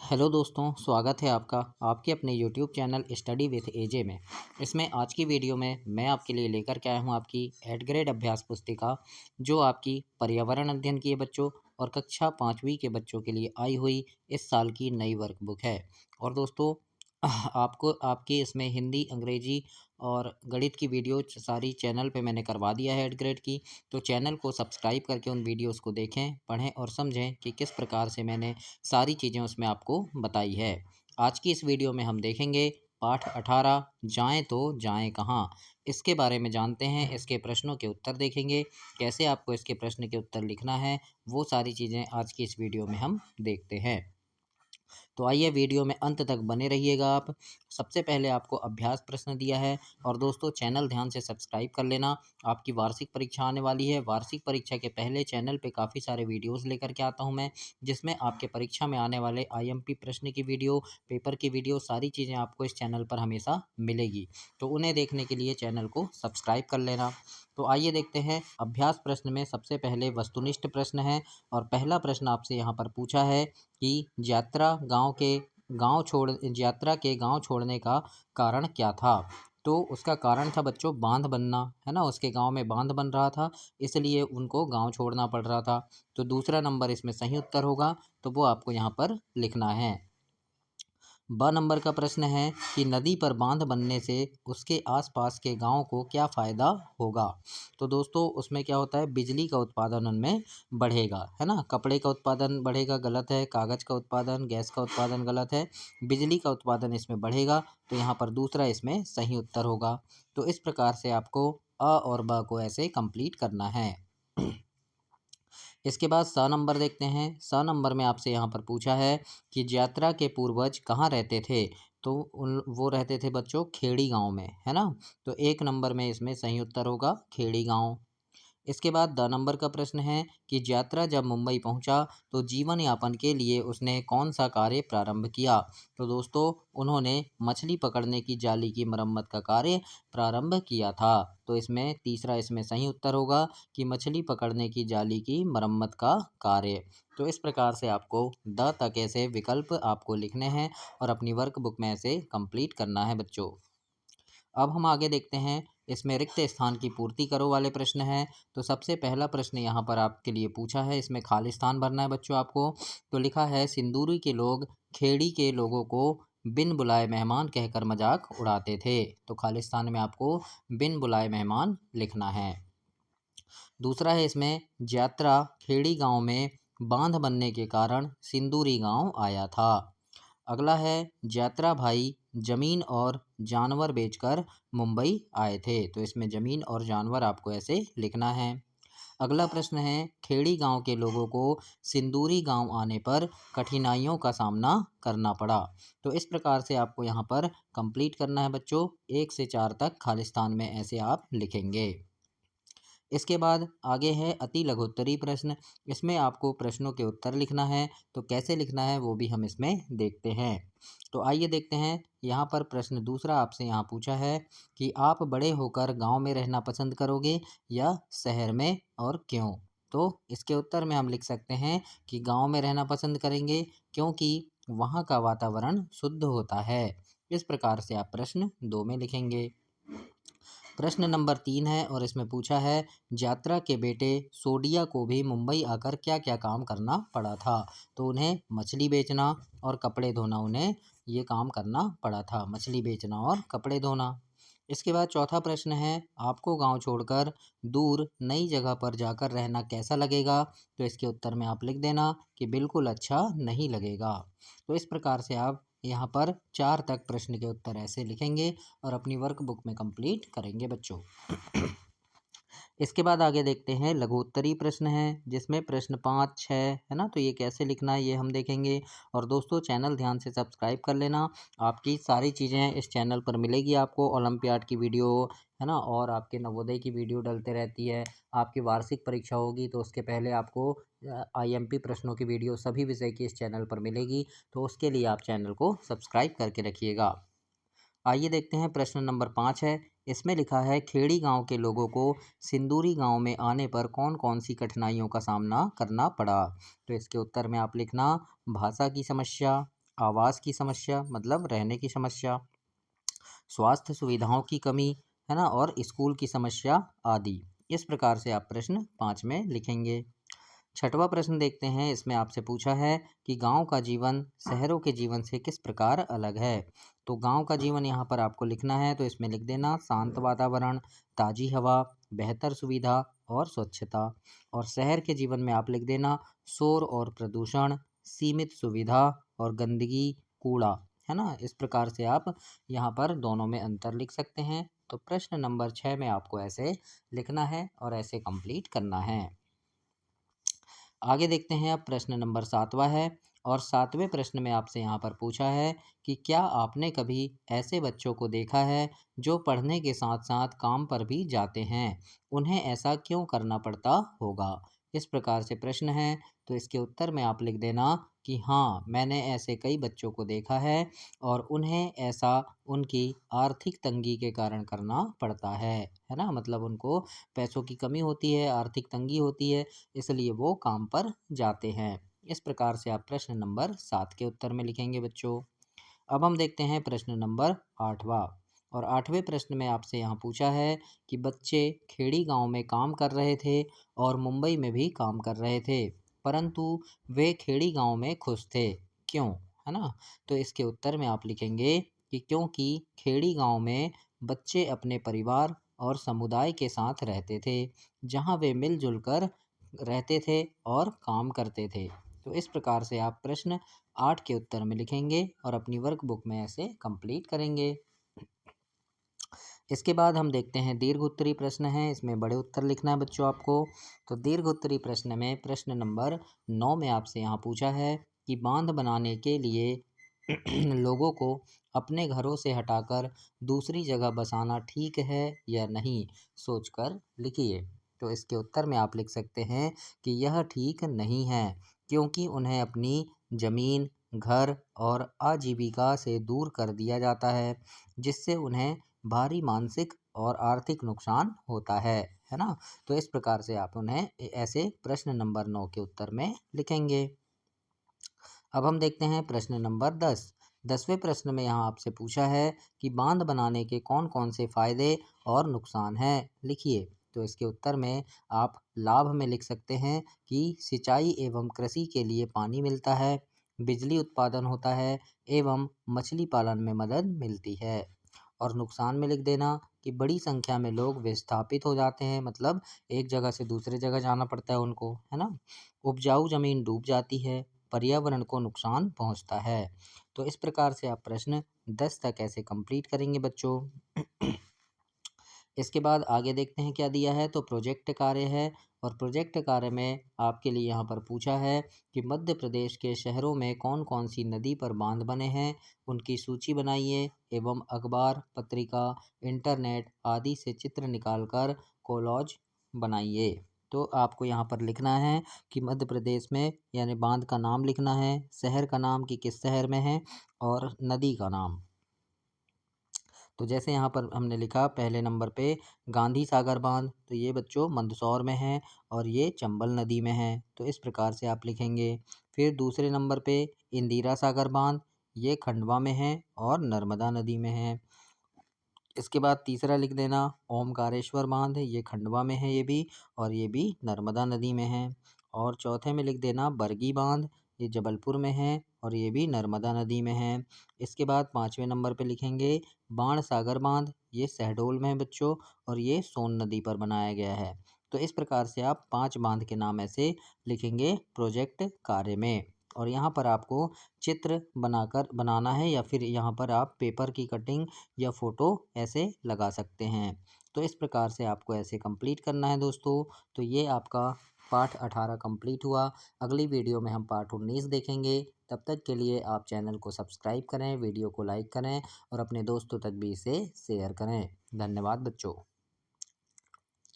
Hello दोस्तों, स्वागत है आपका आपके अपने यूट्यूब चैनल स्टडी विथ एजे में। इसमें आज की वीडियो में मैं आपके लिए लेकर के आया हूँ आपकी 8th ग्रेड अभ्यास पुस्तिका, जो आपकी पर्यावरण अध्ययन की है बच्चों और कक्षा 5वीं के बच्चों के लिए आई हुई इस साल की नई वर्कबुक है। और दोस्तों, आपको आपकी इसमें हिंदी, अंग्रेजी और गणित की वीडियो सारी चैनल पे मैंने करवा दिया है 8th ग्रेड की। तो चैनल को सब्सक्राइब करके उन वीडियोस को देखें, पढ़ें और समझें कि किस प्रकार से मैंने सारी चीज़ें उसमें आपको बताई है। आज की इस वीडियो में हम देखेंगे पाठ 18 जाएं तो जाएं कहाँ। इसके बारे में जानते हैं, इसके प्रश्नों के उत्तर देखेंगे, कैसे आपको इसके प्रश्न के उत्तर लिखना है, वो सारी चीज़ें आज की इस वीडियो में हम देखते हैं। तो आइए वीडियो में अंत तक बने रहिएगा आप। सबसे पहले आपको अभ्यास प्रश्न दिया है और दोस्तों चैनल ध्यान से सब्सक्राइब कर लेना। आपकी वार्षिक परीक्षा आने वाली है। वार्षिक परीक्षा के पहले चैनल पे काफ़ी सारे वीडियोस लेकर के आता हूँ मैं, जिसमें आपके परीक्षा में आने वाले आईएमपी प्रश्न की वीडियो, पेपर की वीडियो, सारी चीज़ें आपको इस चैनल पर हमेशा मिलेगी। तो उन्हें देखने के लिए चैनल को सब्सक्राइब कर लेना। तो आइए देखते हैं अभ्यास प्रश्न में। सबसे पहले वस्तुनिष्ठ प्रश्न है और पहला प्रश्न आपसे यहाँ पर पूछा है कि यात्रा के गांव छोड़ने का कारण क्या था। तो उसका कारण था बच्चों बांध बनना, है ना। उसके गांव में बांध बन रहा था, इसलिए उनको गांव छोड़ना पड़ रहा था। तो दूसरा नंबर इसमें सही उत्तर होगा, तो वो आपको यहाँ पर लिखना है। ब नंबर का प्रश्न है कि नदी पर बांध बनने से उसके आसपास के गांव को क्या फ़ायदा होगा। तो दोस्तों उसमें क्या होता है, बिजली का उत्पादन उनमें बढ़ेगा, है ना। कपड़े का उत्पादन बढ़ेगा, गलत है। कागज़ का उत्पादन, गैस का उत्पादन, गलत है। बिजली का उत्पादन इसमें बढ़ेगा, तो यहाँ पर दूसरा इसमें सही उत्तर होगा। तो इस प्रकार से आपको अ और ब को ऐसे कंप्लीट करना है। इसके बाद स नंबर देखते हैं। स नंबर में आपसे यहाँ पर पूछा है कि यात्रा के पूर्वज कहाँ रहते थे। तो वो रहते थे बच्चों खेड़ी गांव में, है ना। तो 1 नंबर में इसमें सही उत्तर होगा खेड़ी गांव। इसके बाद द नंबर का प्रश्न है कि यात्रा जब मुंबई पहुंचा तो जीवन यापन के लिए उसने कौन सा कार्य प्रारंभ किया। तो दोस्तों उन्होंने मछली पकड़ने की जाली की मरम्मत का कार्य प्रारंभ किया था। तो इसमें तीसरा इसमें सही उत्तर होगा कि मछली पकड़ने की जाली की मरम्मत का कार्य। तो इस प्रकार से आपको द तक ऐसे विकल्प आपको लिखने हैं और अपनी वर्कबुक में ऐसे कंप्लीट करना है बच्चों। अब हम आगे देखते हैं। इसमें रिक्त स्थान की पूर्ति करो वाले प्रश्न हैं। तो सबसे पहला प्रश्न यहाँ पर आपके लिए पूछा है, इसमें खाली स्थान भरना है बच्चों आपको। तो लिखा है सिंदूरी के लोग खेड़ी के लोगों को बिन बुलाए मेहमान कहकर मजाक उड़ाते थे। तो खाली स्थान में आपको बिन बुलाए मेहमान लिखना है। दूसरा है इसमें यात्रा खेड़ी गांव में बांध बनने के कारण सिंदूरी गांव आया था। अगला है यात्रा भाई जमीन और जानवर बेचकर मुंबई आए थे। तो इसमें जमीन और जानवर आपको ऐसे लिखना है। अगला प्रश्न है खेड़ी गांव के लोगों को सिंदूरी गांव आने पर कठिनाइयों का सामना करना पड़ा। तो इस प्रकार से आपको यहाँ पर कंप्लीट करना है बच्चों। 1 से 4 तक खालिस्तान में ऐसे आप लिखेंगे। इसके बाद आगे है अति लघुत्तरी प्रश्न। इसमें आपको प्रश्नों के उत्तर लिखना है। तो कैसे लिखना है वो भी हम इसमें देखते हैं। तो आइए देखते हैं। यहाँ पर प्रश्न दूसरा आपसे यहाँ पूछा है कि आप बड़े होकर गांव में रहना पसंद करोगे या शहर में और क्यों। तो इसके उत्तर में हम लिख सकते हैं कि गांव में रहना पसंद करेंगे, क्योंकि वहाँ का वातावरण शुद्ध होता है। इस प्रकार से आप प्रश्न 2 में लिखेंगे। प्रश्न नंबर 3 है और इसमें पूछा है यात्रा के बेटे सोडिया को भी मुंबई आकर क्या क्या काम करना पड़ा था। तो उन्हें मछली बेचना और कपड़े धोना, उन्हें ये काम करना पड़ा था, मछली बेचना और कपड़े धोना। इसके बाद चौथा प्रश्न है आपको गांव छोड़कर दूर नई जगह पर जाकर रहना कैसा लगेगा। तो इसके उत्तर में आप लिख देना कि बिल्कुल अच्छा नहीं लगेगा। तो इस प्रकार से आप यहाँ पर 4 तक प्रश्न के उत्तर ऐसे लिखेंगे और अपनी वर्कबुक में कंप्लीट करेंगे बच्चों। इसके बाद आगे देखते हैं लघुत्तरी प्रश्न है, जिसमें प्रश्न 5, 6 है ना। तो ये कैसे लिखना है ये हम देखेंगे। और दोस्तों चैनल ध्यान से सब्सक्राइब कर लेना। आपकी सारी चीज़ें इस चैनल पर मिलेगी आपको। ओलंपियाड की वीडियो, है ना, और आपके नवोदय की वीडियो डलते रहती है। आपकी वार्षिक परीक्षा होगी तो उसके पहले आपको आईएमपी प्रश्नों की वीडियो सभी विषय की इस चैनल पर मिलेगी। तो उसके लिए आप चैनल को सब्सक्राइब करके रखिएगा। आइए देखते हैं प्रश्न नंबर 5 है। इसमें लिखा है खेड़ी गांव के लोगों को सिंदूरी गांव में आने पर कौन कौन सी कठिनाइयों का सामना करना पड़ा। तो इसके उत्तर में आप लिखना भाषा की समस्या, आवास की समस्या मतलब रहने की समस्या, स्वास्थ्य सुविधाओं की कमी, है ना, और स्कूल की समस्या आदि। इस प्रकार से आप प्रश्न 5 में लिखेंगे। छठवां प्रश्न देखते हैं, इसमें आपसे पूछा है कि गांव का जीवन शहरों के जीवन से किस प्रकार अलग है। तो गांव का जीवन यहाँ पर आपको लिखना है, तो इसमें लिख देना शांत वातावरण, ताजी हवा, बेहतर सुविधा और स्वच्छता। और शहर के जीवन में आप लिख देना शोर और प्रदूषण, सीमित सुविधा और गंदगी, कूड़ा, है ना। इस प्रकार से आप यहाँ पर दोनों में अंतर लिख सकते हैं। तो प्रश्न नंबर 6 में आपको ऐसे लिखना है और ऐसे कंप्लीट करना है। आगे देखते हैं, अब प्रश्न नंबर 7वां है। और 7वें प्रश्न में आपसे यहाँ पर पूछा है कि क्या आपने कभी ऐसे बच्चों को देखा है जो पढ़ने के साथ साथ काम पर भी जाते हैं, उन्हें ऐसा क्यों करना पड़ता होगा। इस प्रकार से प्रश्न है। तो इसके उत्तर में आप लिख देना कि हाँ, मैंने ऐसे कई बच्चों को देखा है और उन्हें ऐसा उनकी आर्थिक तंगी के कारण करना पड़ता है ना। मतलब उनको पैसों की कमी होती है, आर्थिक तंगी होती है, इसलिए वो काम पर जाते हैं। इस प्रकार से आप प्रश्न नंबर 7 के उत्तर में लिखेंगे बच्चों। अब हम देखते हैं प्रश्न नंबर 8वां। और 8वें प्रश्न में आपसे यहाँ पूछा है कि बच्चे खेड़ी गांव में काम कर रहे थे और मुंबई में भी काम कर रहे थे, परंतु वे खेड़ी गांव में खुश थे, क्यों, है ना। तो इसके उत्तर में आप लिखेंगे कि क्योंकि खेड़ी गांव में बच्चे अपने परिवार और समुदाय के साथ रहते थे, जहां वे मिलजुल कर रहते थे और काम करते थे। तो इस प्रकार से आप प्रश्न 8 के उत्तर में लिखेंगे और अपनी वर्कबुक में ऐसे कंप्लीट करेंगे। इसके बाद हम देखते हैं दीर्घ उत्तरी प्रश्न है, इसमें बड़े उत्तर लिखना है बच्चों आपको। तो दीर्घ उत्तरी प्रश्न में प्रश्न नंबर 9 में आपसे यहाँ पूछा है कि बांध बनाने के लिए लोगों को अपने घरों से हटाकर दूसरी जगह बसाना ठीक है या नहीं, सोचकर लिखिए। तो इसके उत्तर में आप लिख सकते हैं कि यह ठीक नहीं है, क्योंकि उन्हें अपनी जमीन, घर और आजीविका से दूर कर दिया जाता है, जिससे उन्हें भारी मानसिक और आर्थिक नुकसान होता है ना। तो इस प्रकार से आप उन्हें ऐसे प्रश्न नंबर 9 के उत्तर में लिखेंगे। अब हम देखते हैं प्रश्न नंबर 10। 10वें प्रश्न में यहाँ आपसे पूछा है कि बांध बनाने के कौन कौन से फायदे और नुकसान हैं, लिखिए। तो इसके उत्तर में आप लाभ में लिख सकते हैं कि सिंचाई एवं कृषि के लिए पानी मिलता है, बिजली उत्पादन होता है एवं मछली पालन में मदद मिलती है। और नुकसान में लिख देना कि बड़ी संख्या में लोग विस्थापित हो जाते हैं, मतलब एक जगह से दूसरे जगह जाना पड़ता है उनको, है ना। उपजाऊ जमीन डूब जाती है, पर्यावरण को नुकसान पहुंचता है। तो इस प्रकार से आप प्रश्न 10 तक ऐसे कंप्लीट करेंगे बच्चों। इसके बाद आगे देखते हैं क्या दिया है। तो प्रोजेक्ट कार्य है और प्रोजेक्ट कार्य में आपके लिए यहाँ पर पूछा है कि मध्य प्रदेश के शहरों में कौन कौन सी नदी पर बांध बने हैं, उनकी सूची बनाइए एवं अखबार, पत्रिका, इंटरनेट आदि से चित्र निकालकर कोलॉज बनाइए। तो आपको यहाँ पर लिखना है कि मध्य प्रदेश में यानी बांध का नाम लिखना है, शहर का नाम कि किस शहर में है और नदी का नाम। तो जैसे यहाँ पर हमने लिखा पहले नंबर पे गांधी सागर बांध, तो ये बच्चों मंदसौर में है और ये चंबल नदी में है। तो इस प्रकार से आप लिखेंगे। फिर दूसरे नंबर पे इंदिरा सागर बांध, ये खंडवा में है और नर्मदा नदी में है। इसके बाद तीसरा लिख देना ओमकारेश्वर बांध, ये खंडवा में है ये भी, और ये भी नर्मदा नदी में है। और चौथे में लिख देना बरगी बांध, ये जबलपुर में है और ये भी नर्मदा नदी में है। इसके बाद 5वें नंबर पे लिखेंगे बाण सागर बांध, ये शहडोल में है बच्चों और ये सोन नदी पर बनाया गया है। तो इस प्रकार से आप 5 बांध के नाम ऐसे लिखेंगे प्रोजेक्ट कार्य में। और यहाँ पर आपको चित्र बनाना है या फिर यहाँ पर आप पेपर की कटिंग या फ़ोटो ऐसे लगा सकते हैं। तो इस प्रकार से आपको ऐसे कंप्लीट करना है दोस्तों। तो ये आपका पाठ 18 कंप्लीट हुआ। अगली वीडियो में हम पाठ 19 देखेंगे। तब तक के लिए आप चैनल को सब्सक्राइब करें, वीडियो को लाइक करें और अपने दोस्तों तक भी इसे शेयर करें। धन्यवाद बच्चों।